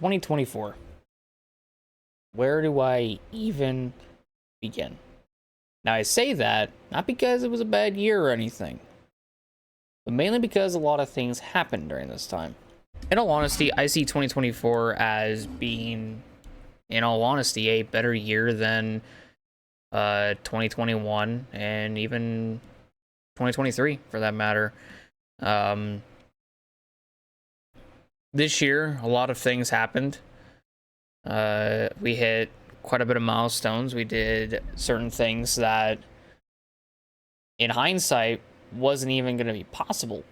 2024. Where do I even begin? Now, I say that not because it was a bad year or anything, but mainly because a lot of things happened during this time. In all honesty, I see 2024 as being, in all honesty, a better year than 2021 and even 2023 for that matter. This year, a lot of things happened. We hit quite a bit of milestones. We did certain things that, in hindsight, wasn't even going to be possible,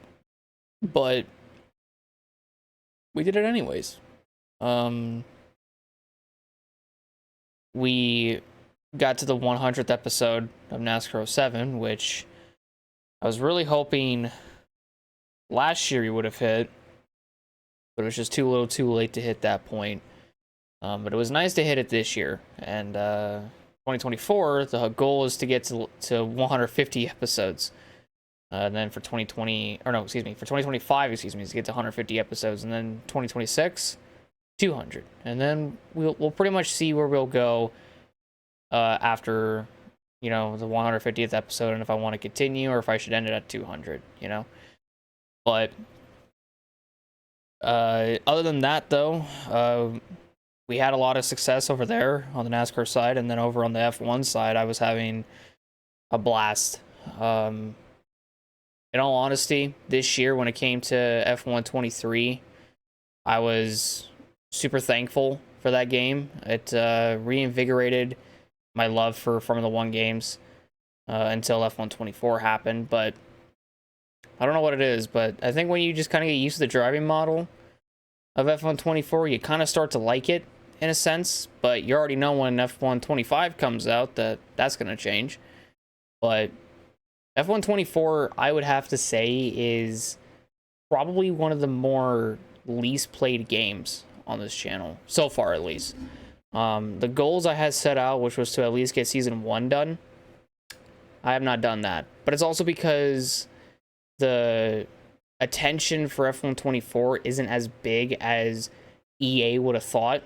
but we did it anyways. We got to the 100th episode of NASCAR 07, which I was really hoping last year we would have hit, but it was just too little too late to hit that point. But it was nice to hit it this year. And 2024, the goal is to get to 150 episodes. And then for 2025, is to get to 150 episodes. And then 2026, 200. And then we'll pretty much see where we'll go after, the 150th episode, and if I want to continue or if I should end it at 200, But other than that, though, we had a lot of success over there on the NASCAR side, and then over on the F1 side, I was having a blast. In all honesty, this year when it came to F1 23, I was super thankful for that game. It reinvigorated my love for Formula 1 games until F1 24 happened, but I don't know what it is, but I think when you just kind of get used to the driving model of F1 24, you kind of start to like it in a sense, but you already know when F1 25 comes out that's going to change. But F1 24, I would have to say, is probably one of the more least played games on this channel, so far at least. The goals I had set out, which was to at least get Season 1 done, I have not done that. But it's also because the attention for F1 24 isn't as big as EA would have thought.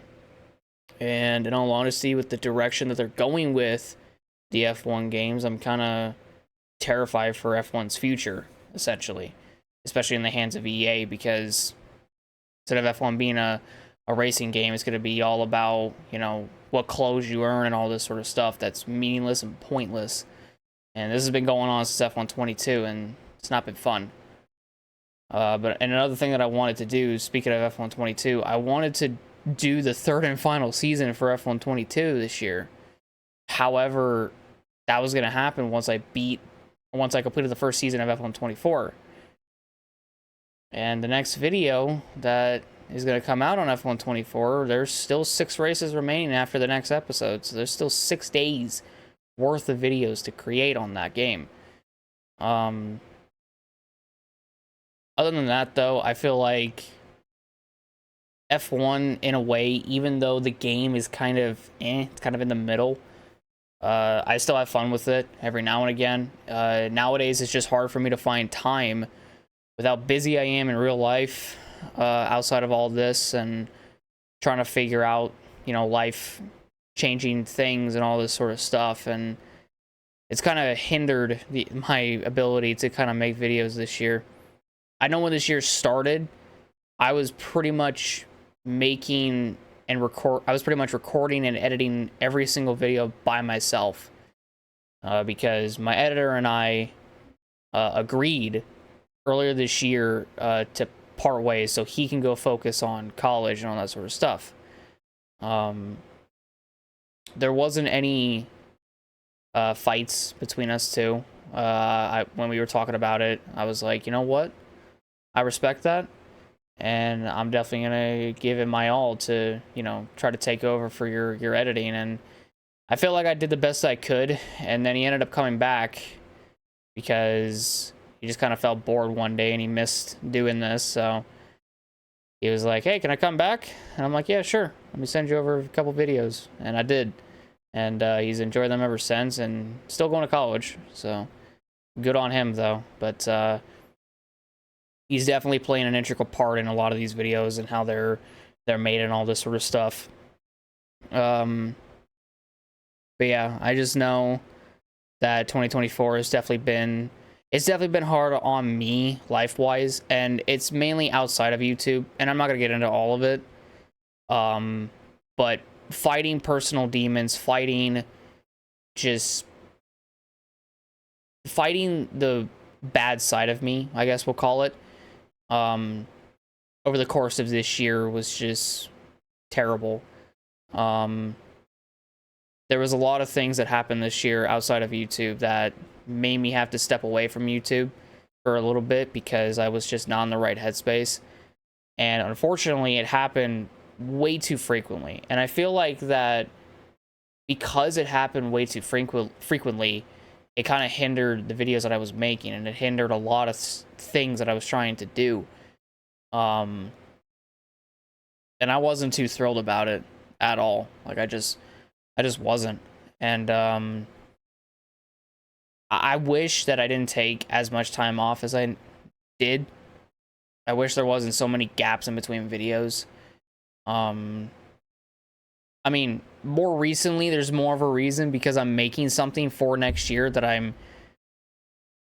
And in all honesty, with the direction that they're going with the F1 games, I'm kind of terrified for F1's future, essentially. Especially in the hands of EA, because instead of F1 being a racing game, it's going to be all about, what clothes you earn and all this sort of stuff that's meaningless and pointless. And this has been going on since F1 22, and it's not been fun. But another thing that I wanted to do, speaking of F1 22, I wanted to do the third and final season for F1 22 this year. However, that was going to happen once I completed the first season of F1 24. And the next video that is going to come out on F1 24, there's still 6 races remaining after the next episode. So there's still 6 days worth of videos to create on that game. Other than that, though, I feel like F1, in a way, even though the game is kind of it's kind of in the middle, I still have fun with it every now and again. Nowadays, it's just hard for me to find time with how busy I am in real life, outside of all this, and trying to figure out, life changing things and all this sort of stuff. And it's kind of hindered my ability to kind of make videos this year. I know when this year started, I was pretty much recording and editing every single video by myself, because my editor and I agreed earlier this year to part ways so he can go focus on college and all that sort of stuff. There wasn't any fights between us two. When we were talking about it, I was like, you know what? I respect that, and I'm definitely going to give it my all to, try to take over for your editing. And I feel like I did the best I could, and then he ended up coming back because he just kind of felt bored one day and he missed doing this. So he was like, hey, can I come back? And I'm like, yeah, sure. Let me send you over a couple videos. And I did. And he's enjoyed them ever since, and still going to college. So good on him, though. But he's definitely playing an integral part in a lot of these videos and how they're they're made and all this sort of stuff. But yeah, I just know that 2024 has definitely been, it's definitely been hard on me life-wise, and it's mainly outside of YouTube, and I'm not gonna get into all of it. But fighting personal demons, just fighting the bad side of me, I guess we'll call it, over the course of this year was just terrible. There was a lot of things that happened this year outside of YouTube that made me have to step away from YouTube for a little bit because I was just not in the right headspace. And unfortunately, it happened way too frequently. And I feel like that because it happened way too frequently, it kind of hindered the videos that I was making, and it hindered a lot of things that I was trying to do. And I wasn't too thrilled about it at all. Like I just wasn't. And I wish that I didn't take as much time off as I did. I wish there wasn't so many gaps in between videos. I mean, more recently, there's more of a reason because I'm making something for next year that I'm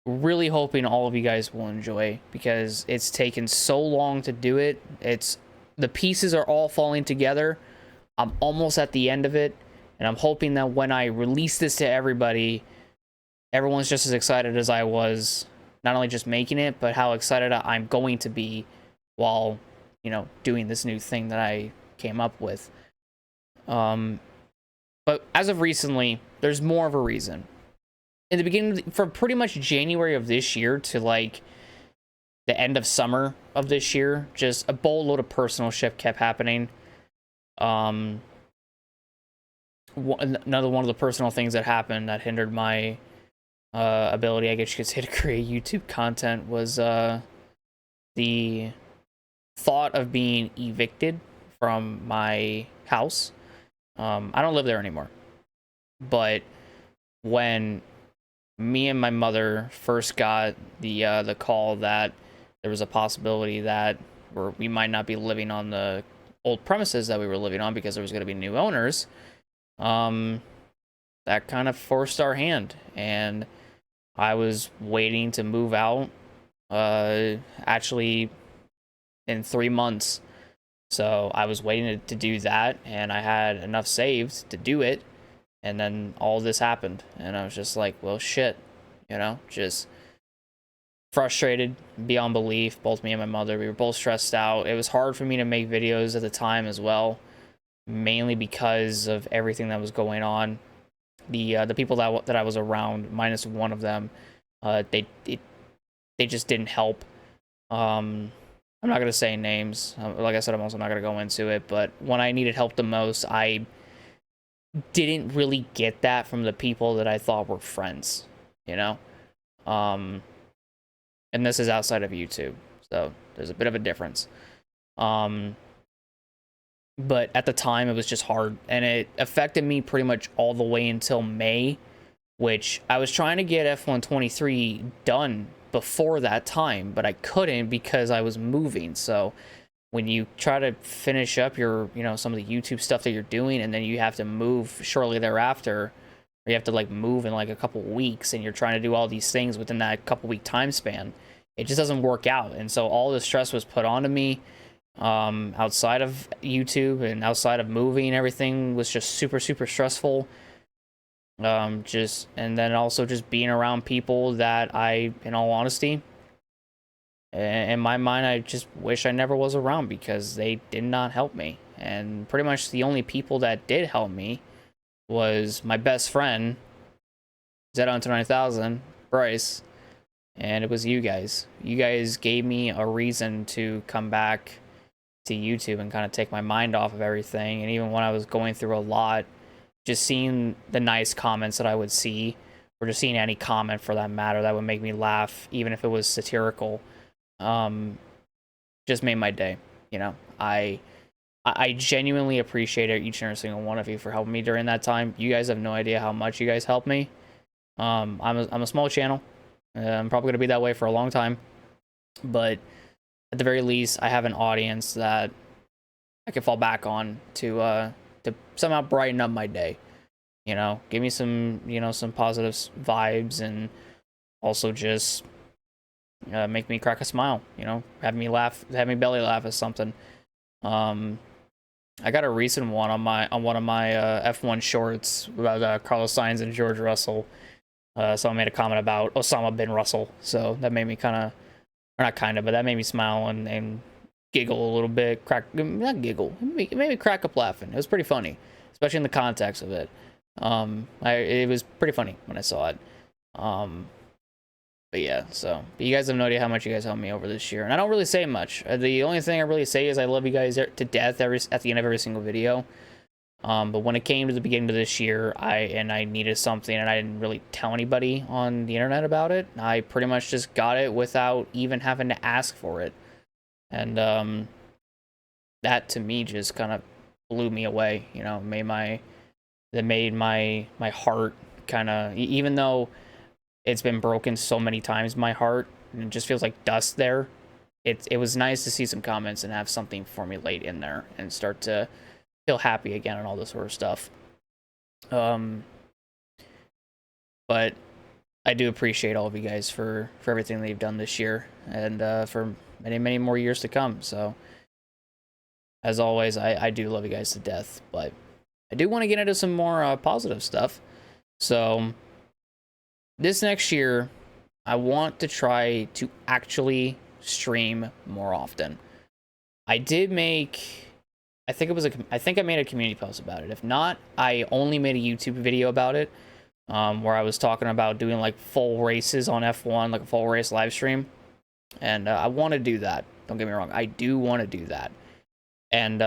really hoping all of you guys will enjoy, because it's taken so long to do it. The pieces are all falling together. I'm almost at the end of it, and I'm hoping that when I release this to everybody, everyone's just as excited as I was, not only just making it, but how excited I'm going to be while, you know, doing this new thing that I came up with. But as of recently, there's more of a reason. In the beginning, from pretty much January of this year to like the end of summer of this year, just a boatload of personal shit kept happening. Another one of the personal things that happened that hindered my ability, I guess you could say, to create YouTube content was the thought of being evicted from my house. I don't live there anymore, but when me and my mother first got the call that there was a possibility that we might not be living on the old premises that we were living on because there was going to be new owners, that kind of forced our hand, and I was waiting to move out actually in 3 months. So I was waiting to do that, and I had enough saved to do it, and then all this happened, and I was just like, well, shit, you know, just frustrated beyond belief. Both me and my mother, we were both stressed out. It was hard for me to make videos at the time as well, mainly because of everything that was going on. The people that I was around, minus one of them, they just didn't help. I'm not going to say names. Like I said, I'm also not going to go into it. But when I needed help the most, I didn't really get that from the people that I thought were friends, you know? And this is outside of YouTube, so there's a bit of a difference. But at the time, it was just hard, and it affected me pretty much all the way until May, which I was trying to get F123 done before that time, but I couldn't because I was moving. So when you try to finish up your, you know, some of the YouTube stuff that you're doing, and then you have to move shortly thereafter, or you have to like move in like a couple weeks, and you're trying to do all these things within that couple week time span, it just doesn't work out. And so all the stress was put onto me, outside of YouTube and outside of moving. Everything was just super stressful. And then also just being around people that I, in all honesty, in my mind, I just wish I never was around, because they did not help me. And pretty much the only people that did help me was my best friend, Z9000, Bryce, and it was you guys. You guys gave me a reason to come back to YouTube and kind of take my mind off of everything. And even when I was going through a lot, just seeing the nice comments that I would see, or just seeing any comment for that matter that would make me laugh, even if it was satirical, just made my day. You know, I genuinely appreciate each and every single one of you for helping me during that time. You guys have no idea how much you guys helped me. I'm a small channel. I'm probably gonna be that way for a long time, but at the very least, I have an audience that I can fall back on to somehow brighten up my day. You know, give me some, you know, some positive vibes, and also just make me crack a smile. You know, have me laugh, have me belly laugh at something. I got a recent one on one of my F1 shorts about Carlos Sainz and George Russell. Someone made a comment about Osama bin Russell, so that made me kind of, or not kind of, but that made me smile and giggle a little bit. Not giggle, it made me crack up laughing. It was pretty funny, especially in the context of it. It was pretty funny when I saw it. But yeah, but you guys have no idea how much you guys helped me over this year, and I don't really say much. The only thing I really say is I love you guys to death at the end of every single video. But when it came to the beginning of this year, I needed something, and I didn't really tell anybody on the internet about it. I pretty much just got it without even having to ask for it, and that to me just kind of blew me away. You know, made my heart kind of, even though it's been broken so many times, my heart, and it just feels like dust there. It was nice to see some comments and have something formulate in there and start to feel happy again and all this sort of stuff. But I do appreciate all of you guys for everything that you've done this year, and for many more years to come. So as always, I do love you guys to death, but I do want to get into some more positive stuff. So this next year, I want to try to actually stream more often. I did make, I think I made a community post about it. If not, I only made a YouTube video about it, where I was talking about doing like full races on F1, like a full race live stream. And I want to do that. Don't get me wrong. I do want to do that. And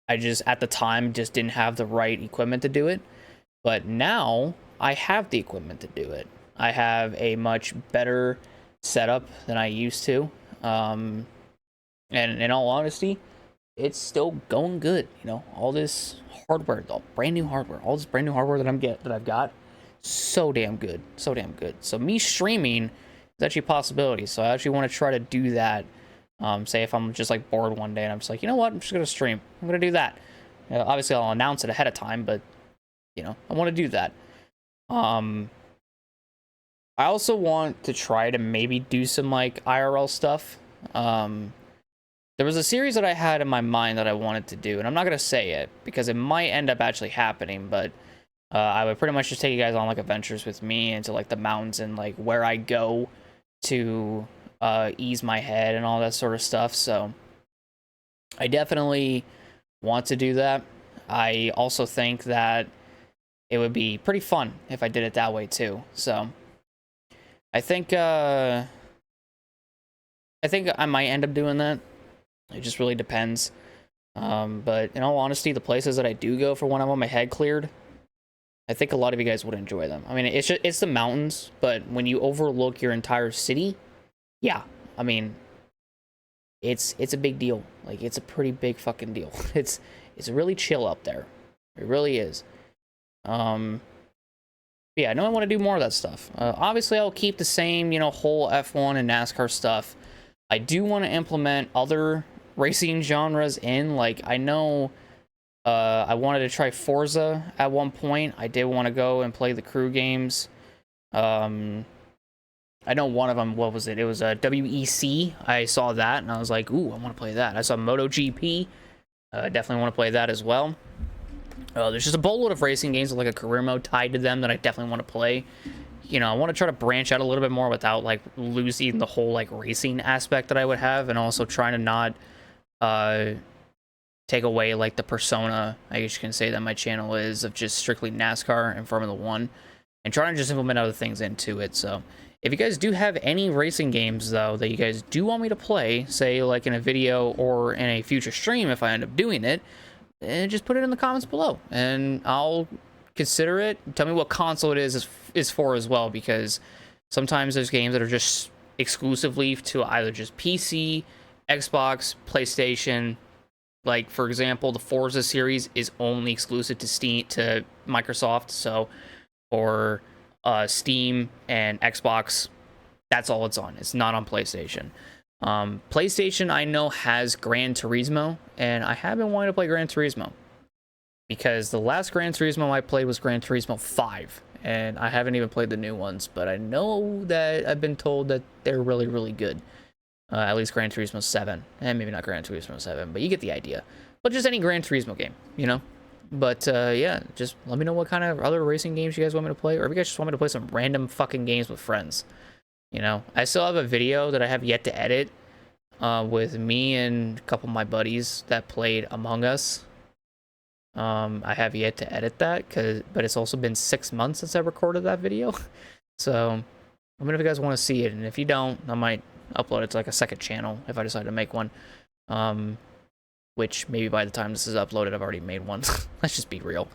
I just, at the time, just didn't have the right equipment to do it. But now I have the equipment to do it. I have a much better setup than I used to. And in all honesty, it's still going good. You know, all this hardware, all brand new hardware, all this brand new hardware that I've got, so damn good, so damn good. So me streaming is actually a possibility. So I actually want to try to do that. Say if I'm just like bored one day and I'm just like, you know what, I'm just gonna stream. I'm gonna do that. Obviously, I'll announce it ahead of time, but you know, I want to do that. I also want to try to maybe do some like IRL stuff. There was a series that I had in my mind that I wanted to do, and I'm not gonna say it because it might end up actually happening, but I would pretty much just take you guys on like adventures with me into like the mountains and like where I go to ease my head and all that sort of stuff. So I definitely want to do that. I also think that it would be pretty fun if I did it that way too. So I think I might end up doing that. It just really depends. But in all honesty, the places that I do go for when I want my head cleared, I think a lot of you guys would enjoy them. I mean, it's the mountains, but when you overlook your entire city, yeah, I mean, it's a big deal. Like, it's a pretty big fucking deal. It's really chill up there. It really is. Yeah, I know I want to do more of that stuff. Obviously, I'll keep the same, you know, whole F1 and NASCAR stuff. I do want to implement other racing genres in. Like, I know I wanted to try Forza at one point. I did want to go and play the crew games. I know one of them, what was it? It was a WEC. I saw that, and I was like, ooh, I want to play that. I saw MotoGP. Definitely want to play that as well. There's just a boatload of racing games with like a career mode tied to them that I definitely want to play. You know, I want to try to branch out a little bit more without like losing the whole like racing aspect that I would have, and also trying to not take away like the persona, I guess you can say, that my channel is of just strictly NASCAR and Formula 1, and trying to just implement other things into it. So if you guys do have any racing games though that you guys do want me to play, say like in a video or in a future stream if I end up doing it, just put it in the comments below and I'll consider it. Tell me what console it is for as well, because sometimes there's games that are just exclusively to either just PC, Xbox, PlayStation. Like, for example, the Forza series is only exclusive to Steam, to Microsoft. So for Steam and Xbox, that's all it's on. It's not on PlayStation. PlayStation, I know, has Gran Turismo, and I have been wanting to play Gran Turismo because the last Gran Turismo I played was Gran Turismo 5, and I haven't even played the new ones, but I know that I've been told that they're really, really good. At least Gran Turismo 7, and maybe not Gran Turismo 7, but you get the idea. But just any Gran Turismo game, you know? But yeah, just let me know what kind of other racing games you guys want me to play, or if you guys just want me to play some random fucking games with friends. You know, I still have a video that I have yet to edit with me and a couple of my buddies that played Among Us. I have yet to edit that, but it's also been 6 months since I recorded that video. So, let me know if you guys want to see it, and if you don't, I might upload it to like a second channel if I decide to make one. Which maybe by the time this is uploaded, I've already made one. Let's just be real.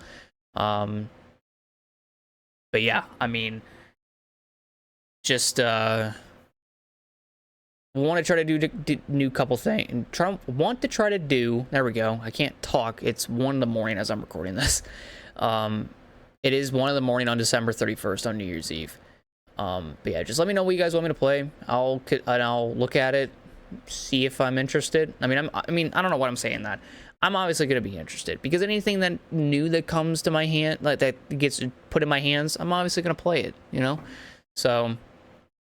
But yeah, I mean, just want to try to do new couple things, and want to try to do. There we go. I can't talk. It's 1 in the morning as I'm recording this. It is 1 in the morning on December 31st on New Year's Eve. But yeah, just let me know what you guys want me to play. I'll look at it, see if I'm interested. I mean, I don't know what I'm saying that. I'm obviously going to be interested because anything that new that comes to my hand, like that gets put in my hands, I'm obviously going to play it, you know? So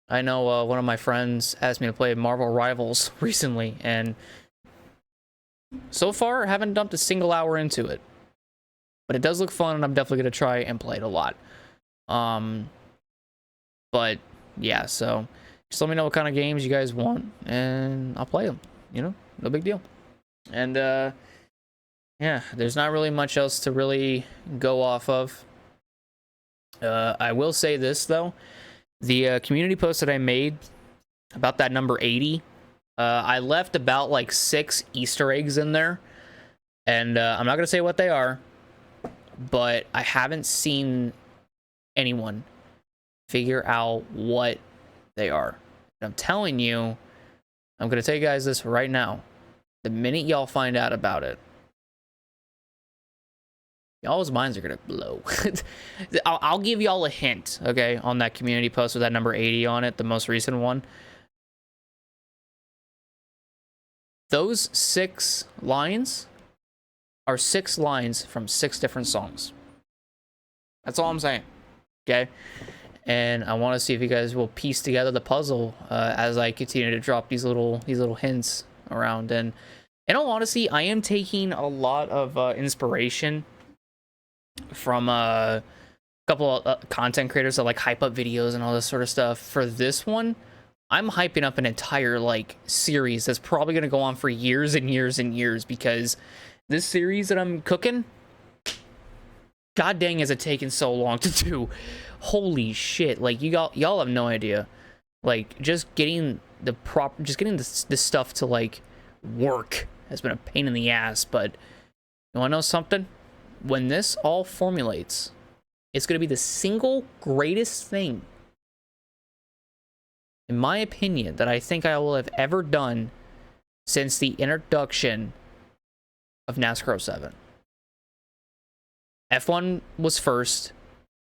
I know one of my friends asked me to play Marvel Rivals recently, and so far I haven't dumped a single hour into it. But it does look fun, and I'm definitely going to try and play it a lot. But yeah, so just let me know what kind of games you guys want, and I'll play them. You know, no big deal. And yeah, there's not really much else to really go off of. I will say this though, the community post that I made about that number 80, I left about like 6 Easter eggs in there, and I'm not gonna say what they are, but I haven't seen anyone figure out what they are. And I'm telling you, I'm gonna tell you guys this right now. The minute y'all find out about it, y'all's minds are gonna blow. I'll give y'all a hint, okay, on that community post with that number 80 on it, the most recent one. Those 6 lines are 6 lines from 6 different songs. That's all I'm saying, okay? And I want to see if you guys will piece together the puzzle as I continue to drop these little hints around. And in all honesty, I am taking a lot of inspiration from a couple of content creators that like hype up videos and all this sort of stuff. For this one, I'm hyping up an entire like series that's probably going to go on for years and years and years, because this series that I'm cooking, god dang, is it taking so long to do. Holy shit, like y'all have no idea. Like just getting this stuff to like work has been a pain in the ass. But you wanna know something? When this all formulates, it's gonna be the single greatest thing, in my opinion, that I think I will have ever done since the introduction of NASCAR 07. F1 was first,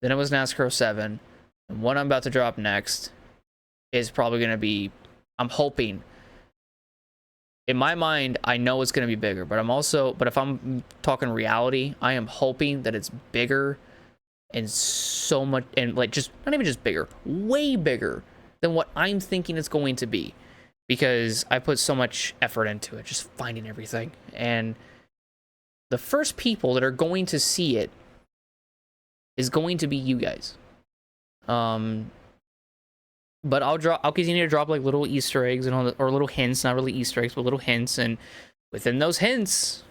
then it was NASCAR 7, and what I'm about to drop next is probably going to be, I'm hoping, in my mind, I know it's going to be bigger, but if I'm talking reality, I am hoping that it's bigger and so much, and like just, not even just bigger, way bigger than what I'm thinking it's going to be, because I put so much effort into it, just finding everything, and the first people that are going to see it is going to be you guys. But I'll continue to drop like little Easter eggs and all that, or little hints, not really Easter eggs, but little hints, and within those hints,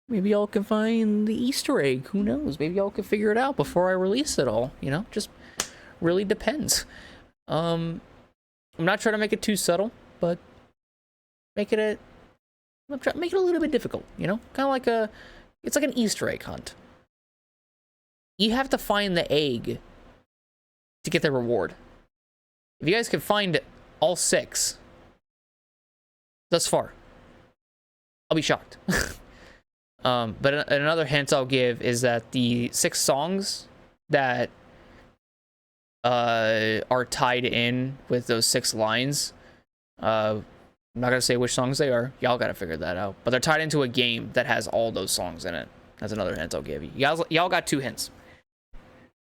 maybe y'all can find the Easter egg. Who knows? Maybe y'all can figure it out before I release it all. You know, just really depends. I'm not trying to make it too subtle, but make it a little bit difficult. You know, kind of like it's like an Easter egg hunt. You have to find the egg to get the reward. If you guys can find all 6 thus far, I'll be shocked. But another hint I'll give is that the 6 songs that are tied in with those 6 lines, I'm not gonna say which songs they are. Y'all gotta figure that out. But they're tied into a game that has all those songs in it. That's another hint I'll give you. Y'all got 2 hints.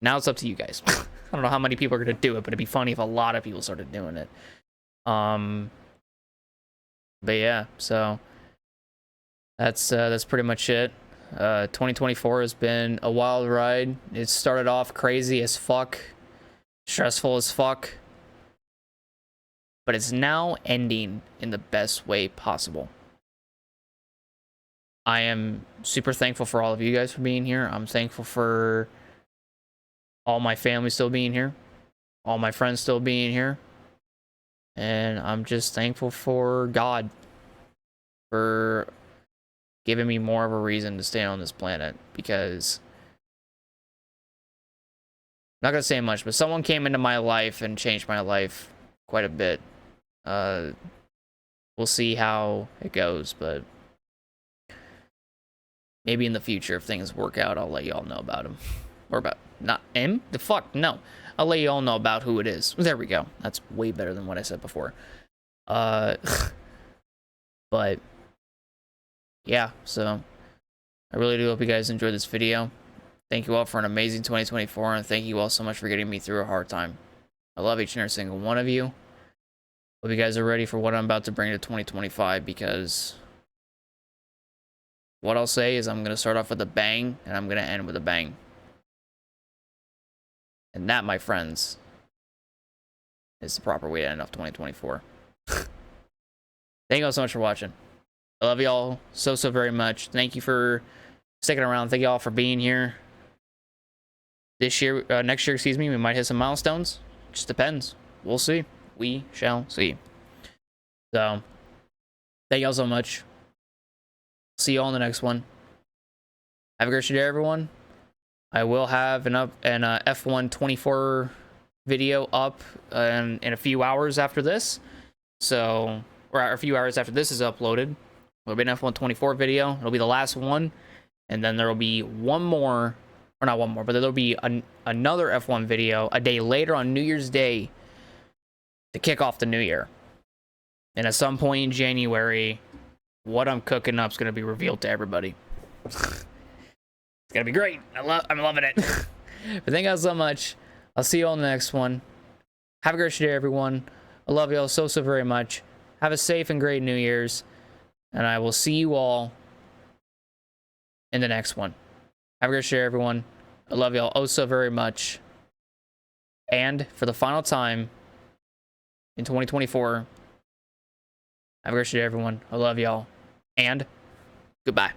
Now it's up to you guys. I don't know how many people are gonna do it, but it'd be funny if a lot of people started doing it. But yeah, so that's pretty much it. 2024 has been a wild ride. It started off crazy as fuck, stressful as fuck, but it's now ending in the best way possible. I am super thankful for all of you guys for being here. I'm thankful for all my family still being here, all my friends still being here, and I'm just thankful for God for giving me more of a reason to stay on this planet, because I'm not gonna say much, but someone came into my life and changed my life quite a bit. We'll see how it goes, but maybe in the future, if things work out, I'll let y'all know about him. Or about, not him? The fuck? No. I'll let y'all know about who it is. There we go. That's way better than what I said before. But, yeah, so I really do hope you guys enjoyed this video. Thank you all for an amazing 2024, and thank you all so much for getting me through a hard time. I love each and every single one of you. Hope you guys are ready for what I'm about to bring to 2025, because what I'll say is I'm going to start off with a bang, and I'm going to end with a bang. And that, my friends, is the proper way to end off 2024. Thank you all so much for watching. I love y'all so very much. Thank you for sticking around. Thank you all for being here. This year, next year, excuse me, we might hit some milestones. Just depends. We'll see. We shall see. So, thank y'all so much. See you all in the next one. Have a great day, everyone. I will have an F1 24 video up in a few hours after this. So, or a few hours after this is uploaded. There'll be an F1 24 video. It'll be the last one. And then there will be one more, or not one more, but there'll be another F1 video a day later on New Year's Day to kick off the new year. And at some point in January, what I'm cooking up is going to be revealed to everybody. It's going to be great. I'm loving it. But thank you all so much. I'll see you all in the next one. Have a great day, everyone. I love you all so very much. Have a safe and great New Year's. And I will see you all in the next one. Have a great day, everyone. I love you all oh so very much. And for the final time in 2024, have a great day, everyone. I love y'all. And goodbye.